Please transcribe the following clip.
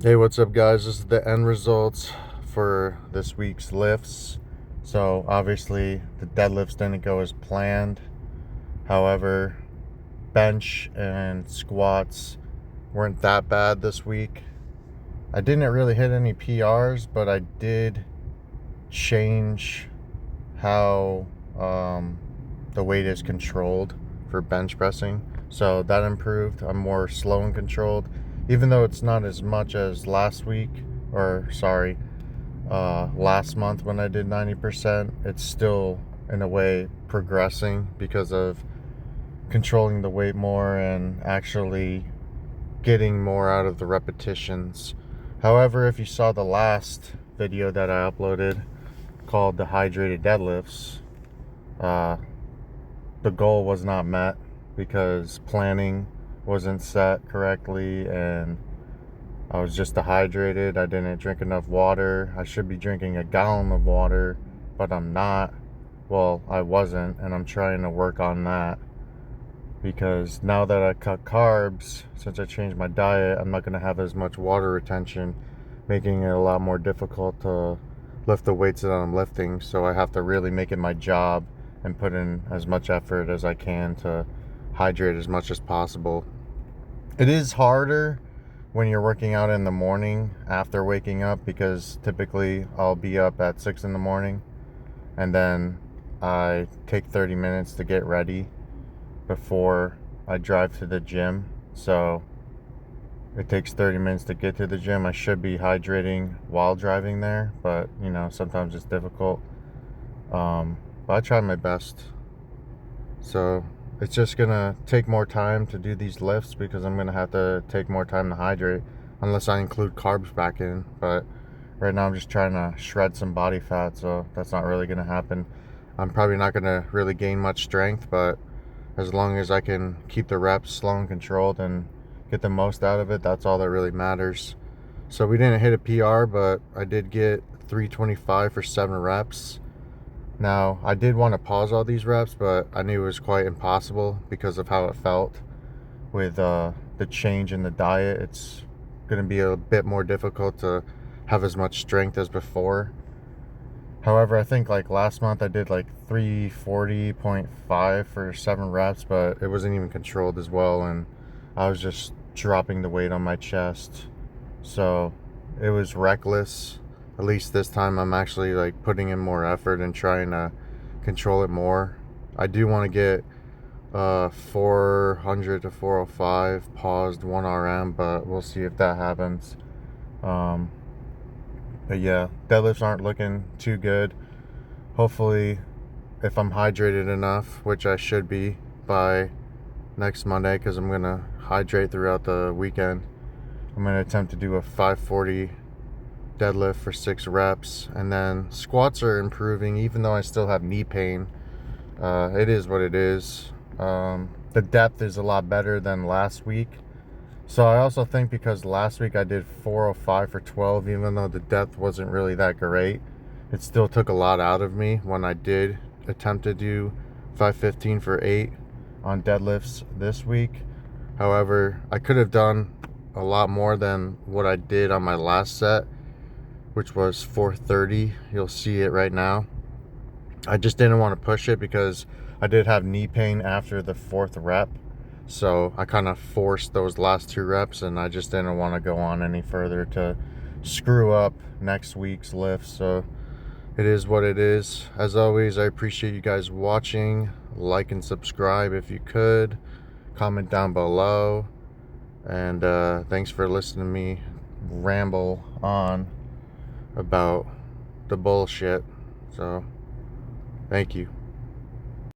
Hey, what's up, guys? This is the end results for this week's lifts. So obviously the deadlifts didn't go as planned. However, bench and squats weren't that bad this week. I didn't really hit any PRs, but I did change how the weight is controlled for bench pressing. So that improved. I'm more slow and controlled, even though it's not as much as last week, or sorry, last month when I did 90%. It's still in a way progressing because of controlling the weight more and actually getting more out of the repetitions. However, if you saw the last video that I uploaded called Dehydrated Deadlifts, uh, the goal was not met because planning wasn't set correctly and I was just dehydrated. I didn't drink enough water. I should be drinking a gallon of water, but I'm not. Well, I wasn't, and I'm trying to work on that because now that I cut carbs, since I changed my diet, I'm not going to have as much water retention, making it a lot more difficult to lift the weights that I'm lifting. So I have to really make it my job and put in as much effort as I can to hydrate as much as possible. It is harder when you're working out in the morning after waking up, because typically I'll be up at 6 in the morning and then I take 30 minutes to get ready before I drive to the gym. So it takes 30 minutes to get to the gym. I should be hydrating while driving there, but sometimes it's difficult. But I try my best. So it's just gonna take more time to do these lifts because I'm gonna have to take more time to hydrate, unless I include carbs back in. But right now I'm just trying to shred some body fat, so that's not really gonna happen. I'm probably not gonna really gain much strength, but as long as I can keep the reps slow and controlled and get the most out of it, that's all that really matters. So we didn't hit a PR, but I did get 325 for 7 reps. Now, I did want to pause all these reps, but I knew it was quite impossible because of how it felt with the change in the diet. It's going to be a bit more difficult to have as much strength as before. However, I think like last month I did like 340.5 for 7 reps, but it wasn't even controlled as well, and I was just dropping the weight on my chest. So it was reckless. At least this time I'm actually like putting in more effort and trying to control it more. I do want to get 400 to 405 paused 1 RM, but we'll see if that happens. um, but yeah, deadlifts aren't looking too good. Hopefully, if I'm hydrated enough, which I should be by next Monday, because I'm gonna hydrate throughout the weekend, I'm gonna attempt to do a 540 deadlift for 6 reps. And then squats are improving, even though I still have knee pain. It is what it is. The depth is a lot better than last week. So I also think because last week I did 405 for 12, even though the depth wasn't really that great, it still took a lot out of me when I did attempt to do 515 for 8 on deadlifts this week. However, I could have done a lot more than what I did on my last set, which was 430. You'll see it right now. I just didn't want to push it because I did have knee pain after the 4th rep. So I kind of forced those last 2 reps, and I just didn't want to go on any further to screw up next week's lift. So it is what it is. As always, I appreciate you guys watching. Like and subscribe if you could. Comment down below. And thanks for listening to me ramble on about the bullshit. So thank you.